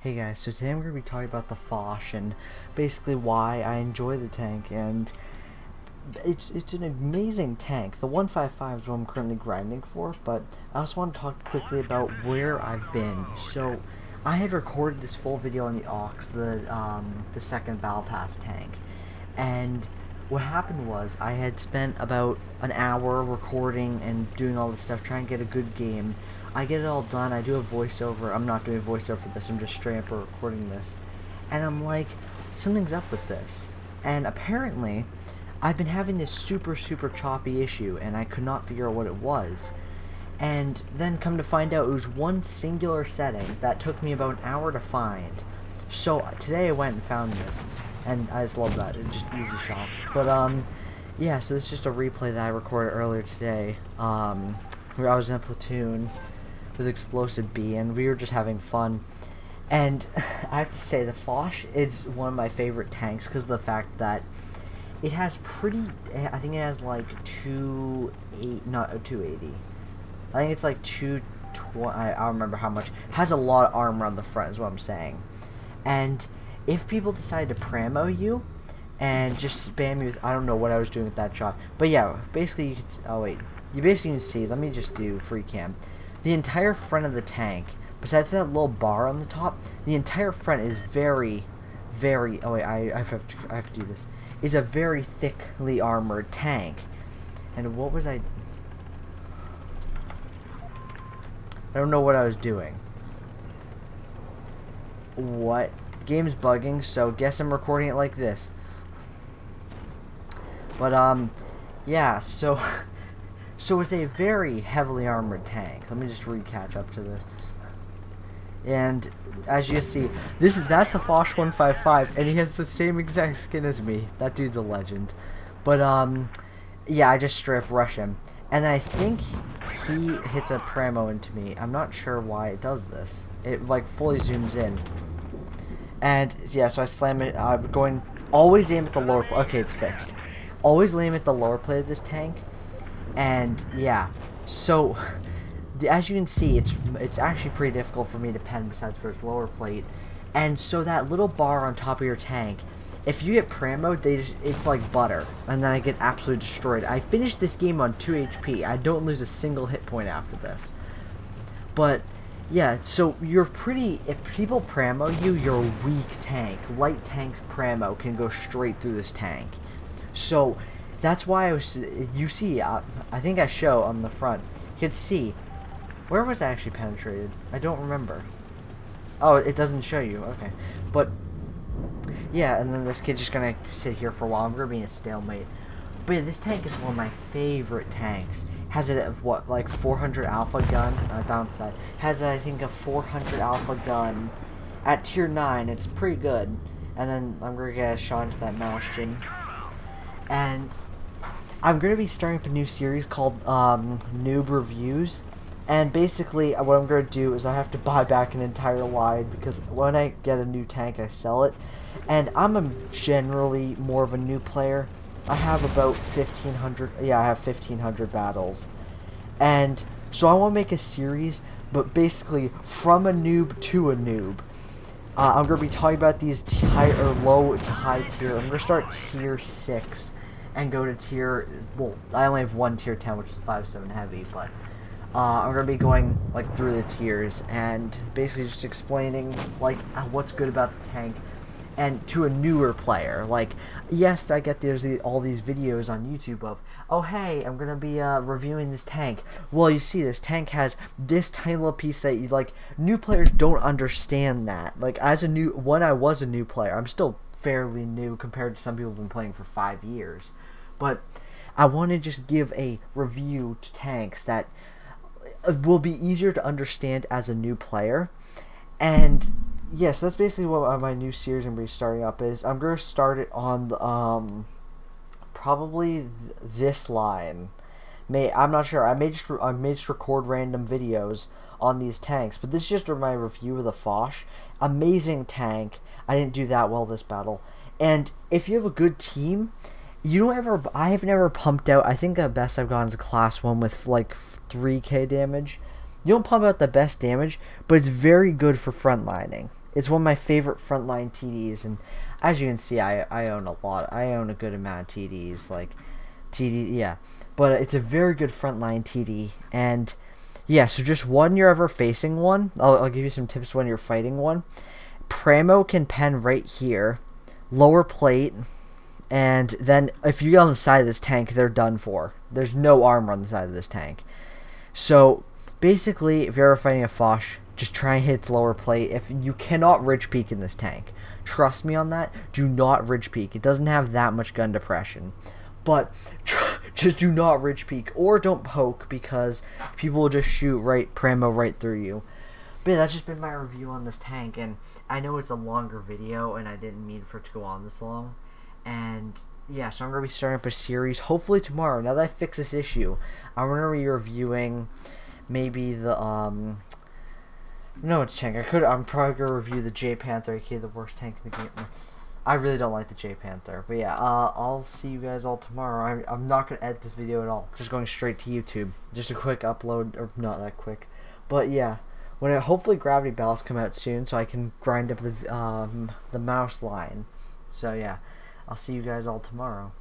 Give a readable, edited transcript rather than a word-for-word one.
Hey guys, so today I'm going to be talking about the Foch and basically why I enjoy the tank, and it's an amazing tank. The 155 is what I'm currently grinding for, but I also want to talk quickly about where I've been. So I had recorded this full video on the AMX, the second Battle Pass tank, and what happened was I had spent about an hour recording and doing all this stuff, trying to get a good game. I get it all done, I do a voiceover. I'm not doing a voiceover for this, I'm just straight up recording this. And I'm like, something's up with this. And apparently, I've been having this super choppy issue, and I could not figure out what it was. And then come to find out, it was one singular setting that took me about an hour to find. So today I went and found this, and I just love that. It's just easy shots. But yeah, so this is just a replay that I recorded earlier today. Where I was in a platoon with Explosive B, and we were just having fun. And I have to say, the Foch is one of my favorite tanks because of the fact that it has I think it has like 280. I think it's like 220. I don't remember how much. It has a lot of armor on the front, is what I'm saying. And if people decide to pramo you and just spam you with, I don't know what I was doing with that shot, but yeah, basically you can. Oh wait, you basically can see. Let me just do free cam. The entire front of the tank, besides that little bar on the top, the entire front is very. Oh wait, I have to do this. Is a very thickly armored tank. And what was I don't know what I was doing. What? The game's bugging, so guess I'm recording it like this. But yeah, so it's a very heavily armored tank. Let me just catch up to this. And as you see, that's a Foch 155, and he has the same exact skin as me. That dude's a legend. But yeah, I just straight up rush him, and I think he hits a pramo into me. I'm not sure why it does this. It like fully zooms in, and yeah, so I slam it. I'm going always aim at the lower. Okay, it's fixed. Always aim at the lower plate of this tank, and yeah, so. As you can see, it's actually pretty difficult for me to pen besides for its lower plate. And so that little bar on top of your tank, if you get pramoed, it's like butter, and then I get absolutely destroyed. I finished this game on 2 HP. I don't lose a single hit point after this. But yeah, so if people pramo you, you're a weak tank. Light tanks pramo can go straight through this tank. So that's why you see, I think I show on the front, you can see. Where was I actually penetrated? I don't remember. Oh, it doesn't show you. Okay. But, yeah, and then this kid's just gonna sit here for a while. I'm gonna be in a stalemate. But yeah, this tank is one of my favorite tanks. Has it, what, like 400 alpha gun? I bounced that. Has, I think, a 400 alpha gun at tier 9. It's pretty good. And then I'm gonna get a shot into that Malshin. And I'm gonna be starting up a new series called Noob Reviews. And basically, what I'm going to do is I have to buy back an entire line, because when I get a new tank, I sell it. And I'm generally more of a new player. I have about 1,500, yeah, I have 1,500 battles. And so I want to make a series, but basically, from a noob to a noob. I'm going to be talking about these low to high tier. I'm going to start tier 6 and go to tier, well, I only have one tier 10, which is 5-7 heavy, but I'm going to be going like through the tiers and basically just explaining like what's good about the tank, and to a newer player. Like, yes, I get all these videos on YouTube of, oh hey, I'm going to be reviewing this tank. Well, you see, this tank has this tiny little piece that you like. New players don't understand that. Like, when I was a new player, I'm still fairly new compared to some people who've been playing for 5 years. But I want to just give a review to tanks that will be easier to understand as a new player. And yes, that's basically what my new series I'm going to be starting up is. I'm going to start it on the, probably this line. I'm not sure. I may just record random videos on these tanks, but this is just my review of the Foch. Amazing tank. I didn't do that well this battle. And if you have a good team, I have never pumped out. I think the best I've gotten is a class 1 with like 3k damage. You don't pump out the best damage, but it's very good for frontlining. It's one of my favorite frontline TDs, and as you can see, I own a lot. I own a good amount of TDs, like yeah. But it's a very good frontline TD, and yeah. So just when you're ever facing one, I'll give you some tips when you're fighting one. Pramo can pen right here, lower plate, and then if you get on the side of this tank, they're done for. There's no armor on the side of this tank. So basically, if you're ever fighting a Foch, just try and hit its lower plate. If you cannot ridge peak in this tank, trust me on that. Do not ridge peak. It doesn't have that much gun depression, but just do not ridge peak, or don't poke, because people will just shoot Pramo right through you. But yeah, that's just been my review on this tank, and I know it's a longer video, and I didn't mean for it to go on this long. And yeah, so I'm going to be starting up a series, hopefully tomorrow. Now that I fix this issue, I'm going to be reviewing maybe the, no, it's tank. I'm probably going to review the J Panther, aka the worst tank in the game. I really don't like the J Panther. But yeah, I'll see you guys all tomorrow. I'm not going to edit this video at all. Just going straight to YouTube. Just a quick upload, or not that quick. But yeah, hopefully Gravity Battles come out soon, so I can grind up the mouse line. So yeah, I'll see you guys all tomorrow.